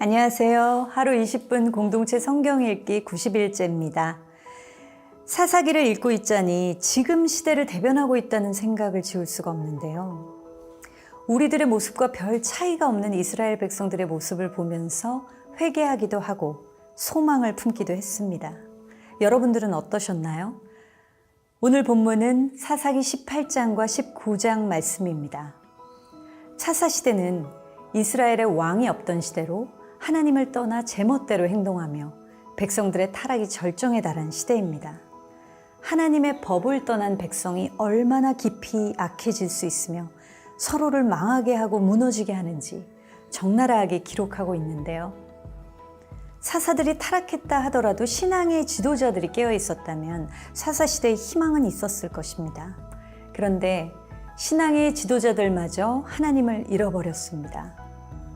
안녕하세요. 하루 20분 공동체 성경 읽기 90일째입니다. 사사기를 읽고 있자니 지금 시대를 대변하고 있다는 생각을 지울 수가 없는데요. 우리들의 모습과 별 차이가 없는 이스라엘 백성들의 모습을 보면서 회개하기도 하고 소망을 품기도 했습니다. 여러분들은 어떠셨나요? 오늘 본문은 사사기 18장과 19장 말씀입니다. 사사시대는 이스라엘의 왕이 없던 시대로 하나님을 떠나 제멋대로 행동하며 백성들의 타락이 절정에 달한 시대입니다. 하나님의 법을 떠난 백성이 얼마나 깊이 악해질 수 있으며 서로를 망하게 하고 무너지게 하는지 적나라하게 기록하고 있는데요. 사사들이 타락했다 하더라도 신앙의 지도자들이 깨어 있었다면 사사시대에 희망은 있었을 것입니다. 그런데 신앙의 지도자들마저 하나님을 잃어버렸습니다.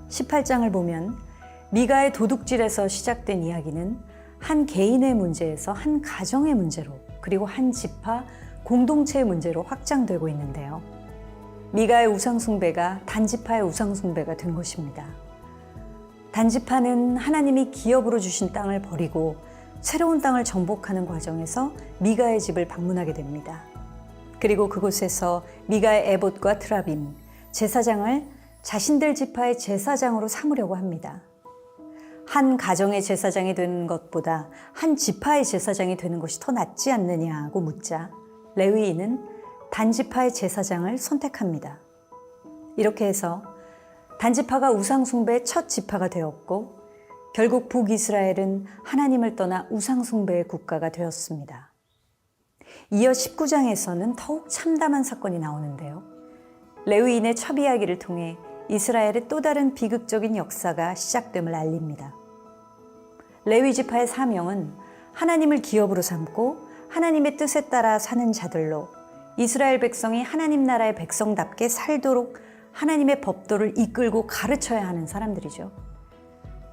18장을 보면 미가의 도둑질에서 시작된 이야기는 한 개인의 문제에서 한 가정의 문제로 그리고 한 지파 공동체의 문제로 확장되고 있는데요. 미가의 우상숭배가 단지파의 우상숭배가 된 것입니다. 단지파는 하나님이 기업으로 주신 땅을 버리고 새로운 땅을 정복하는 과정에서 미가의 집을 방문하게 됩니다. 그리고 그곳에서 미가의 에봇과 트라빔, 제사장을 자신들 지파의 제사장으로 삼으려고 합니다. 한 가정의 제사장이 되는 것보다 한 지파의 제사장이 되는 것이 더 낫지 않느냐고 묻자 레위인은 단지파의 제사장을 선택합니다. 이렇게 해서 단지파가 우상숭배의 첫 지파가 되었고 결국 북이스라엘은 하나님을 떠나 우상숭배의 국가가 되었습니다. 이어 19장에서는 더욱 참담한 사건이 나오는데요. 레위인의 첩 이야기를 통해 이스라엘의 또 다른 비극적인 역사가 시작됨을 알립니다. 레위 지파의 사명은 하나님을 기업으로 삼고 하나님의 뜻에 따라 사는 자들로 이스라엘 백성이 하나님 나라의 백성답게 살도록 하나님의 법도를 이끌고 가르쳐야 하는 사람들이죠.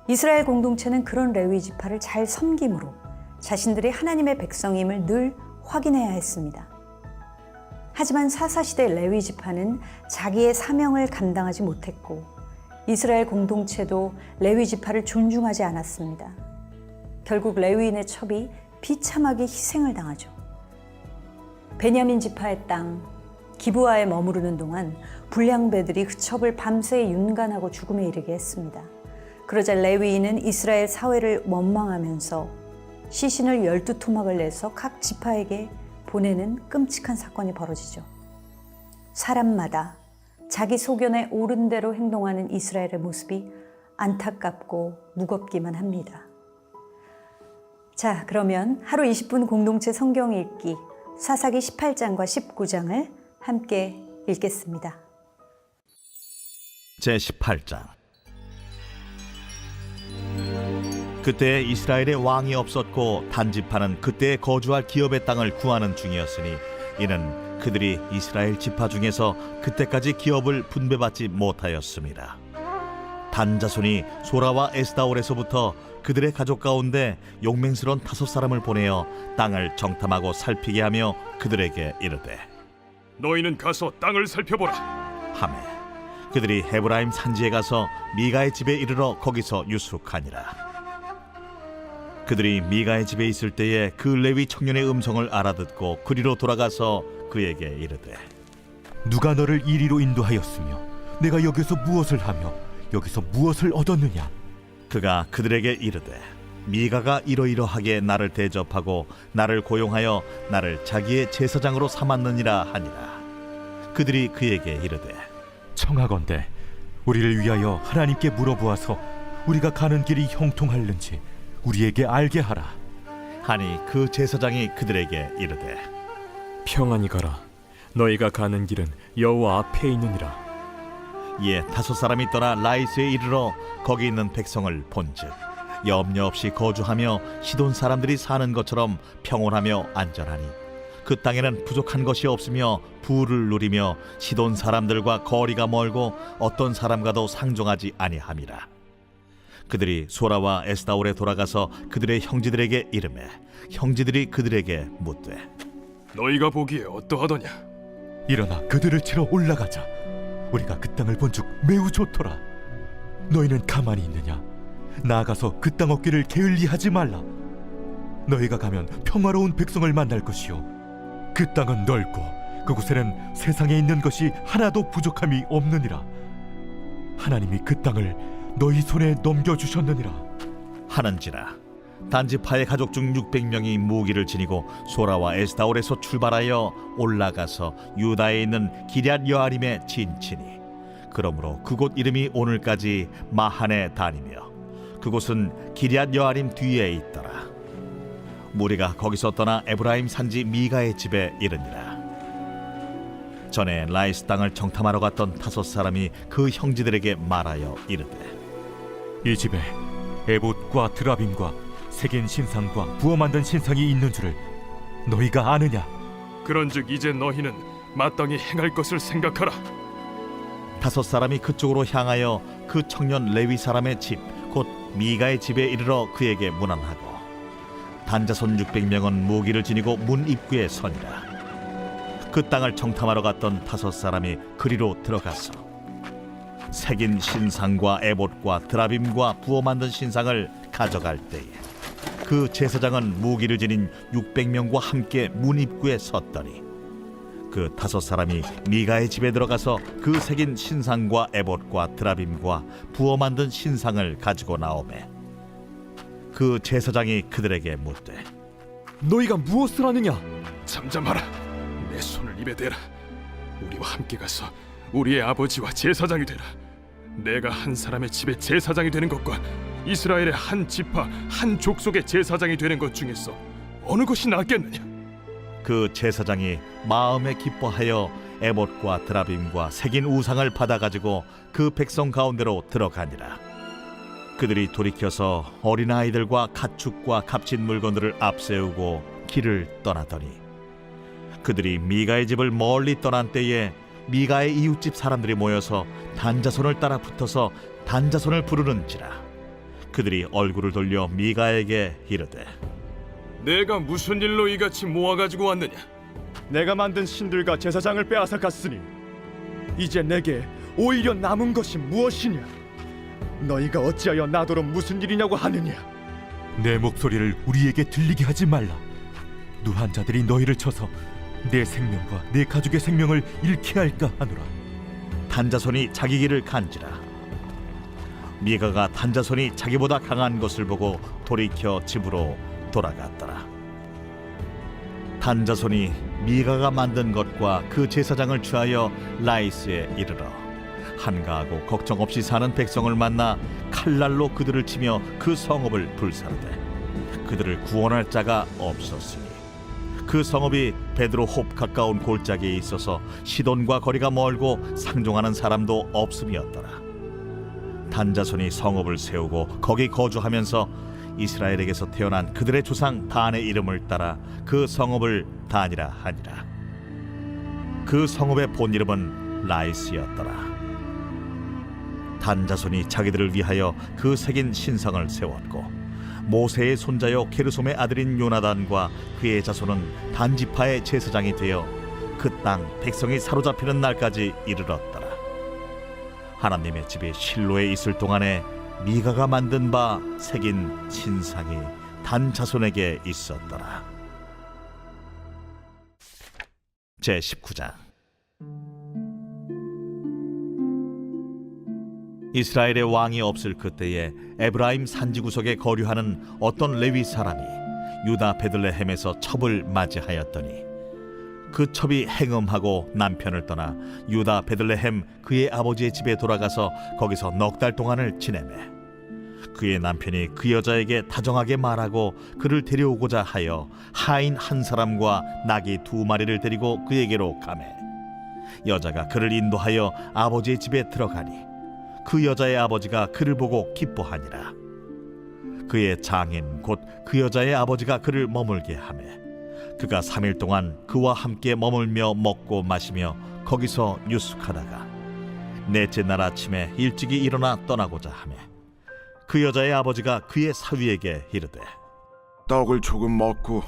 이스라엘 공동체는 그런 레위 지파를 잘 섬김으로 자신들이 하나님의 백성임을 늘 확인해야 했습니다. 하지만 사사시대 레위 지파는 자기의 사명을 감당하지 못했고 이스라엘 공동체도 레위 지파를 존중하지 않았습니다. 결국 레위인의 첩이 비참하게 희생을 당하죠. 베냐민 지파의 땅 기브아에 머무르는 동안 불량배들이 그 첩을 밤새 윤간하고 죽음에 이르게 했습니다. 그러자 레위인은 이스라엘 사회를 원망하면서 시신을 12토막을 내서 각 지파에게 보내는 끔찍한 사건이 벌어지죠. 사람마다 자기 소견에 옳은 대로 행동하는 이스라엘의 모습이 안타깝고 무겁기만 합니다. 자, 그러면 하루 20분 공동체 성경 읽기 사사기 18장과 19장을 함께 읽겠습니다. 제18장. 그때 이스라엘에 왕이 없었고 단지파는 그때 거주할 기업의 땅을 구하는 중이었으니 이는 그들이 이스라엘 지파 중에서 그때까지 기업을 분배받지 못하였습니다. 단 자손이 소라와 에스다올에서부터 그들의 가족 가운데 용맹스러운 5사람을 보내어 땅을 정탐하고 살피게 하며 그들에게 이르되 너희는 가서 땅을 살펴보라 하매 그들이 헤브라임 산지에 가서 미가의 집에 이르러 거기서 유숙하니라. 그들이 미가의 집에 있을 때에 그 레위 청년의 음성을 알아듣고 그리로 돌아가서 그에게 이르되 누가 너를 이리로 인도하였으며 내가 여기서 무엇을 하며 여기서 무엇을 얻었느냐? 그가 그들에게 이르되 미가가 이러이러하게 나를 대접하고 나를 고용하여 나를 자기의 제사장으로 삼았느니라 하니라. 그들이 그에게 이르되 청하건대 우리를 위하여 하나님께 물어보아서 우리가 가는 길이 형통할는지 우리에게 알게 하라. 하니 그 제사장이 그들에게 이르되 평안히 가라. 너희가 가는 길은 여호와 앞에 있느니라. 이에 5사람이 떠나 라이스에 이르러 거기 있는 백성을 본즉 염려 없이 거주하며 시돈 사람들이 사는 것처럼 평온하며 안전하니 그 땅에는 부족한 것이 없으며 부를 누리며 시돈 사람들과 거리가 멀고 어떤 사람과도 상종하지 아니함이라. 그들이 소라와 에스다올에 돌아가서 그들의 형제들에게 이르매 형제들이 그들에게 묻되 너희가 보기에 어떠하더냐? 일어나 그들을 치러 올라가자. 우리가 그 땅을 본즉 매우 좋더라. 너희는 가만히 있느냐? 나아가서 그 땅 얻기를 게을리하지 말라. 너희가 가면 평화로운 백성을 만날 것이요 그 땅은 넓고 그곳에는 세상에 있는 것이 하나도 부족함이 없느니라. 하나님이 그 땅을 너희 손에 넘겨주셨느니라 하는지라. 단지파의 가족 중 600명이 무기를 지니고 소라와 에스다올에서 출발하여 올라가서 유다에 있는 기럇 여아림에 진치니 그러므로 그곳 이름이 오늘까지 마하네 단이며 그곳은 기럇 여아림 뒤에 있더라. 무리가 거기서 떠나 에브라임 산지 미가의 집에 이르니라. 전에 라이스 땅을 정탐하러 갔던 5사람이 그 형제들에게 말하여 이르되 이 집에 에봇과 드라빔과 새긴 신상과 부어 만든 신상이 있는 줄을 너희가 아느냐? 그런즉 이제 너희는 마땅히 행할 것을 생각하라. 5사람이 그쪽으로 향하여 그 청년 레위 사람의 집 곧 미가의 집에 이르러 그에게 문안하고 단자손 600명은 무기를 지니고 문 입구에 서니라. 그 땅을 정탐하러 갔던 5사람이 그리로 들어가서 새긴 신상과 에봇과 드라빔과 부어 만든 신상을 가져갈 때에 그 제사장은 무기를 지닌 600명과 함께 문 입구에 섰더니 그 5사람이 미가의 집에 들어가서 그 새긴 신상과 에봇과 드라빔과 부어 만든 신상을 가지고 나오매 그 제사장이 그들에게 묻되 너희가 무엇을 하느냐? 잠잠하라. 내 손을 입에 대라. 우리와 함께 가서 우리의 아버지와 제사장이 되라. 내가 한 사람의 집에 제사장이 되는 것과 이스라엘의 한 지파 한 족속의 제사장이 되는 것 중에서 어느 것이 낫겠느냐? 그 제사장이 마음에 기뻐하여 에봇과 드라빔과 새긴 우상을 받아가지고 그 백성 가운데로 들어가니라. 그들이 돌이켜서 어린아이들과 가축과 값진 물건들을 앞세우고 길을 떠나더니 그들이 미가의 집을 멀리 떠난 때에 미가의 이웃집 사람들이 모여서 단자손을 따라 붙어서 단자손을 부르는지라. 그들이 얼굴을 돌려 미가에게 이르되 내가 무슨 일로 이같이 모아가지고 왔느냐? 내가 만든 신들과 제사장을 빼앗아 갔으니 이제 내게 오히려 남은 것이 무엇이냐? 너희가 어찌하여 나더러 무슨 일이냐고 하느냐? 내 목소리를 우리에게 들리게 하지 말라. 누한 자들이 너희를 쳐서 내 생명과 내 가족의 생명을 잃게 할까 하노라. 단자손이 자기 길을 간지라. 미가가 단자손이 자기보다 강한 것을 보고 돌이켜 집으로 돌아갔더라. 단자손이 미가가 만든 것과 그 제사장을 취하여 라이스에 이르러 한가하고 걱정 없이 사는 백성을 만나 칼날로 그들을 치며 그 성읍을 불사르되 그들을 구원할 자가 없었으니 그 성읍이 베드로홉 가까운 골짜기에 있어서 시돈과 거리가 멀고 상종하는 사람도 없음이었더라. 단자손이 성읍을 세우고 거기 거주하면서 이스라엘에게서 태어난 그들의 조상 단의 이름을 따라 그 성읍을 단이라 하니라. 그 성읍의 본 이름은 라이스였더라. 단자손이 자기들을 위하여 그 새긴 신성을 세웠고 모세의 손자요 게르솜의 아들인 요나단과 그의 자손은 단지파의 제사장이 되어 그 땅 백성이 사로잡히는 날까지 이르렀더라. 하나님의 집이 실로에 있을 동안에 미가가 만든 바 새긴 신상이 단 자손에게 있었더라. 제19장. 이스라엘의 왕이 없을 그때에 에브라임 산지구석에 거류하는 어떤 레위 사람이 유다 베들레헴에서 첩을 맞이하였더니 그 첩이 행음하고 남편을 떠나 유다 베들레헴 그의 아버지의 집에 돌아가서 거기서 넉 달 동안을 지내매 그의 남편이 그 여자에게 다정하게 말하고 그를 데려오고자 하여 하인 한 사람과 나귀 2마리를 데리고 그에게로 가매 여자가 그를 인도하여 아버지의 집에 들어가니 그 여자의 아버지가 그를 보고 기뻐하니라. 그의 장인 곧 그 여자의 아버지가 그를 머물게 하매 그가 3일 동안 그와 함께 머물며 먹고 마시며 거기서 유숙하다가 넷째 날 아침에 일찍이 일어나 떠나고자 하매 그 여자의 아버지가 그의 사위에게 이르되 떡을 조금 먹고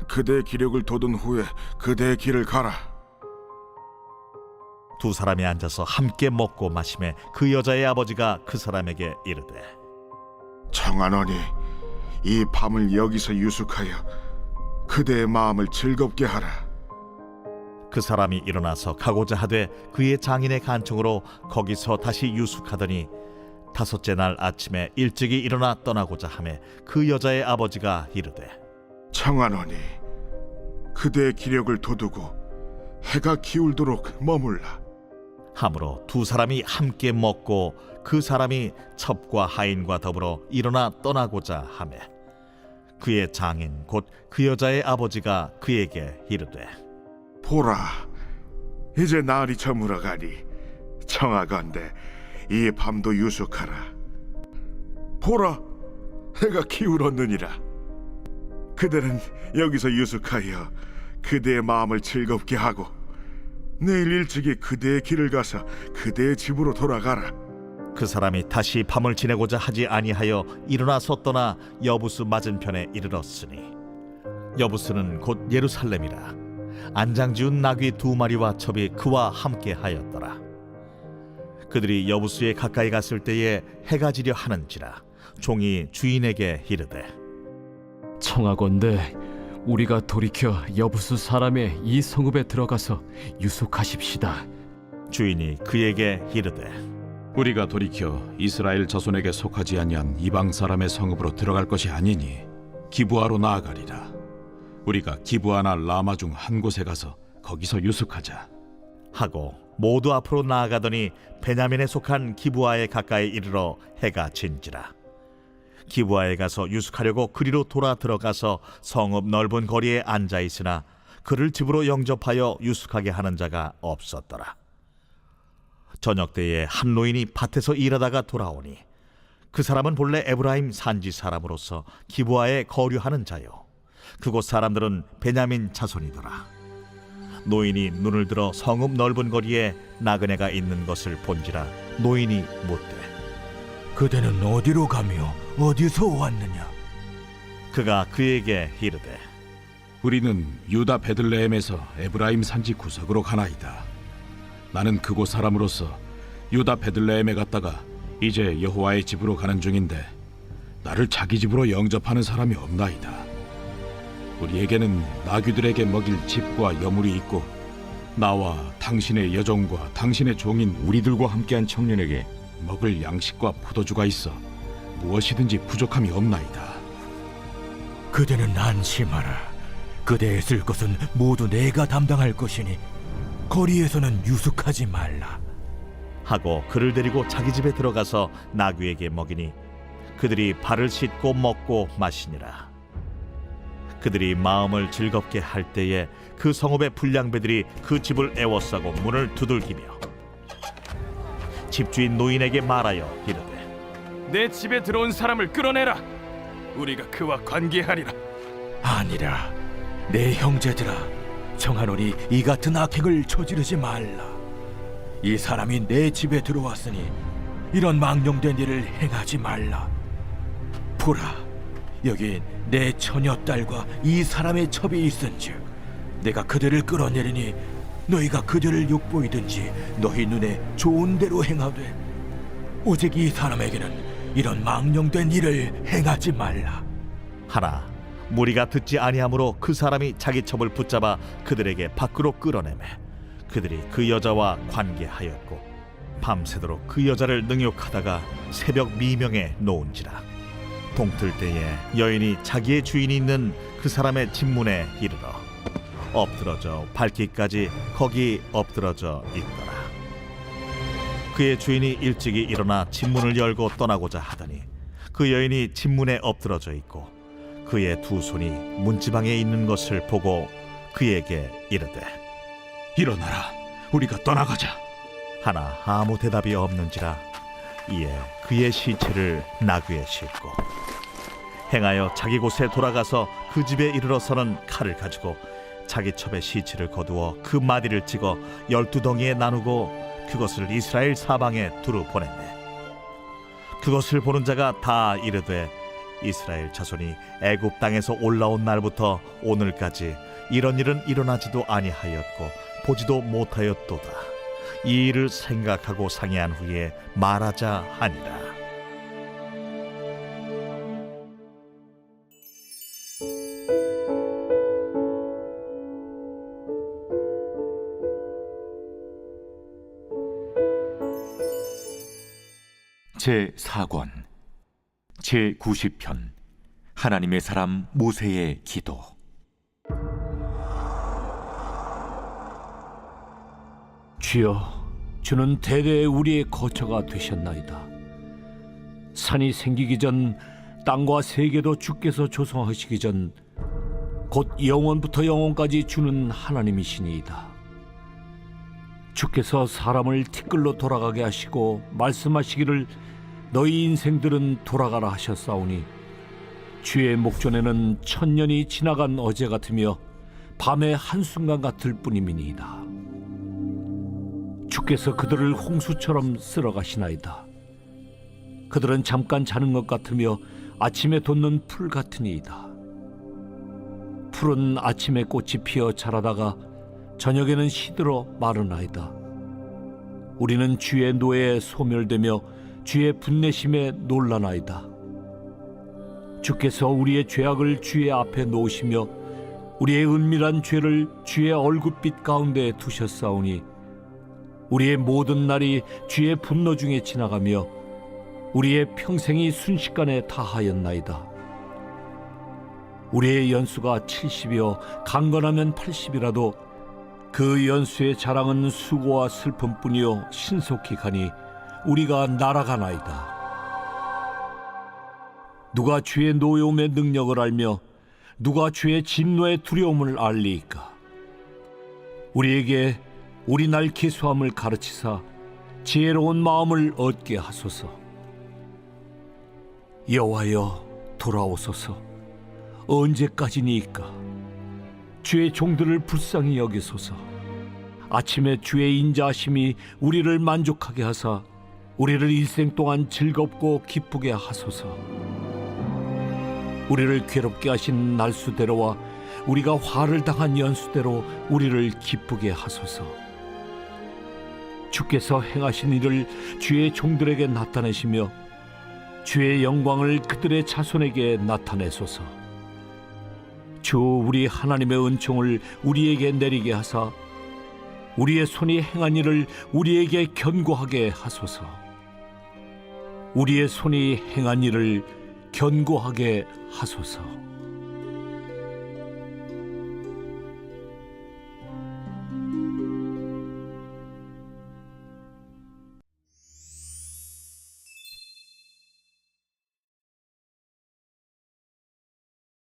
그대의 기력을 돋운 후에 그대의 길을 가라. 2 사람이 앉아서 함께 먹고 마시매 그 여자의 아버지가 그 사람에게 이르되 청하노니 이 밤을 여기서 유숙하여 그대의 마음을 즐겁게 하라. 그 사람이 일어나서 가고자 하되 그의 장인의 간청으로 거기서 다시 유숙하더니 다섯째 날 아침에 일찍이 일어나 떠나고자 하매 그 여자의 아버지가 이르되 청하노니 그대의 기력을 돋우고 해가 기울도록 머물라. 함으로 두 사람이 함께 먹고 그 사람이 첩과 하인과 더불어 일어나 떠나고자 하매 그의 장인 곧 그 여자의 아버지가 그에게 이르되 보라, 이제 날이 저물어 가니 청하건대 이 밤도 유숙하라. 보라, 해가 기울었느니라. 그대는 여기서 유숙하여 그대의 마음을 즐겁게 하고 내일 일찍이 그대의 길을 가서 그대의 집으로 돌아가라. 그 사람이 다시 밤을 지내고자 하지 아니하여 일어나서 떠나 여부스 맞은편에 이르렀으니 여부스는 곧 예루살렘이라. 안장지운 나귀 2마리와 첩이 그와 함께 하였더라. 그들이 여부스에 가까이 갔을 때에 해가 지려 하는지라 종이 주인에게 이르되 청하건대 우리가 돌이켜 여부수 사람의 이 성읍에 들어가서 유숙하십시다. 주인이 그에게 이르되 우리가 돌이켜 이스라엘 자손에게 속하지 아니한 이방 사람의 성읍으로 들어갈 것이 아니니 기브아로 나아가리라. 우리가 기브아나 라마 중 한 곳에 가서 거기서 유숙하자 하고 모두 앞으로 나아가더니 베냐민에 속한 기브아에 가까이 이르러 해가 진지라. 기브아에 가서 유숙하려고 그리로 돌아 들어가서 성읍 넓은 거리에 앉아 있으나 그를 집으로 영접하여 유숙하게 하는 자가 없었더라. 저녁 때에 한 노인이 밭에서 일하다가 돌아오니 그 사람은 본래 에브라임 산지 사람으로서 기브아에 거류하는 자요 그곳 사람들은 베냐민 자손이더라. 노인이 눈을 들어 성읍 넓은 거리에 나그네가 있는 것을 본지라 노인이 묻되 그대는 어디로 가며 어디서 왔느냐? 그가 그에게 이르되 우리는 유다 베들레헴에서 에브라임 산지 구석으로 가나이다. 나는 그곳 사람으로서 유다 베들레헴에 갔다가 이제 여호와의 집으로 가는 중인데 나를 자기 집으로 영접하는 사람이 없나이다. 우리에게는 나귀들에게 먹일 집과 여물이 있고 나와 당신의 여종과 당신의 종인 우리들과 함께한 청년에게 먹을 양식과 포도주가 있어 무엇이든지 부족함이 없나이다. 그대는 안심하라. 그대의 쓸 것은 모두 내가 담당할 것이니 거리에서는 유숙하지 말라. 하고 그를 데리고 자기 집에 들어가서 나귀에게 먹이니 그들이 발을 씻고 먹고 마시니라. 그들이 마음을 즐겁게 할 때에 그 성읍의 불량배들이 그 집을 애워싸고 문을 두들기며 집주인 노인에게 말하여 이르되 내 집에 들어온 사람을 끌어내라. 우리가 그와 관계하리라. 아니라 내 형제들아, 청하노니 이 같은 악행을 저지르지 말라. 이 사람이 내 집에 들어왔으니 이런 망령된 일을 행하지 말라. 보라, 여기 내 처녀딸과 이 사람의 첩이 있은즉 내가 그들을 끌어내리니 너희가 그들을 욕보이든지 너희 눈에 좋은 대로 행하되 오직 이 사람에게는 이런 망령된 일을 행하지 말라. 하나 무리가 듣지 아니하므로 그 사람이 자기 첩을 붙잡아 그들에게 밖으로 끌어내매 그들이 그 여자와 관계하였고 밤새도록 그 여자를 능욕하다가 새벽 미명에 놓은지라. 동틀 때에 여인이 자기의 주인이 있는 그 사람의 집문에 이르러 엎드러져 밟기까지 거기 엎드러져 있더라. 그의 주인이 일찍이 일어나 집문을 열고 떠나고자 하더니 그 여인이 집문에 엎드러져 있고 그의 두 손이 문지방에 있는 것을 보고 그에게 이르되 일어나라. 우리가 떠나가자. 하나 아무 대답이 없는지라. 이에 그의 시체를 나귀에 싣고 행하여 자기 곳에 돌아가서 그 집에 이르러서는 칼을 가지고 자기 첩의 시체를 거두어 그 마디를 찍어 12덩이에 나누고 그것을 이스라엘 사방에 두루 보냈네. 그것을 보는 자가 다 이르되 이스라엘 자손이 애굽 땅에서 올라온 날부터 오늘까지 이런 일은 일어나지도 아니하였고 보지도 못하였도다. 이 일을 생각하고 상의한 후에 말하자 하니라. 제4권 제90편 하나님의 사람 모세의 기도. 주여, 주는 대대 우리의 거처가 되셨나이다. 산이 생기기 전 땅과 세계도 주께서 조성하시기 전 곧 영원부터 영원까지 주는 하나님이시니이다. 주께서 사람을 티끌로 돌아가게 하시고 말씀하시기를 너희 인생들은 돌아가라 하셨사오니 주의 목전에는 천년이 지나간 어제 같으며 밤의 한순간 같을 뿐임이니이다. 주께서 그들을 홍수처럼 쓸어가시나이다. 그들은 잠깐 자는 것 같으며 아침에 돋는 풀 같으니이다. 풀은 아침에 꽃이 피어 자라다가 저녁에는 시들어 마르나이다. 우리는 주의 노에 소멸되며 주의 분내심에 놀라나이다. 주께서 우리의 죄악을 주의 앞에 놓으시며 우리의 은밀한 죄를 주의 얼굴빛 가운데 두셨사오니 우리의 모든 날이 주의 분노 중에 지나가며 우리의 평생이 순식간에 다하였나이다. 우리의 연수가 70이요 강건하면 80이라도 그 연수의 자랑은 수고와 슬픔뿐이요 신속히 가니 우리가 날아가나이다. 누가 주의 노여움의 능력을 알며 누가 주의 진노의 두려움을 알리이까? 우리에게 우리 날 기수함을 가르치사 지혜로운 마음을 얻게 하소서. 여호와여, 돌아오소서. 언제까지니이까? 주의 종들을 불쌍히 여기소서. 아침에 주의 인자하심이 우리를 만족하게 하사 우리를 일생 동안 즐겁고 기쁘게 하소서. 우리를 괴롭게 하신 날수대로와 우리가 화를 당한 연수대로 우리를 기쁘게 하소서. 주께서 행하신 일을 주의 종들에게 나타내시며 주의 영광을 그들의 자손에게 나타내소서. 주 우리 하나님의 은총을 우리에게 내리게 하사 우리의 손이 행한 일을 우리에게 견고하게 하소서. 우리의 손이 행한 일을 견고하게 하소서.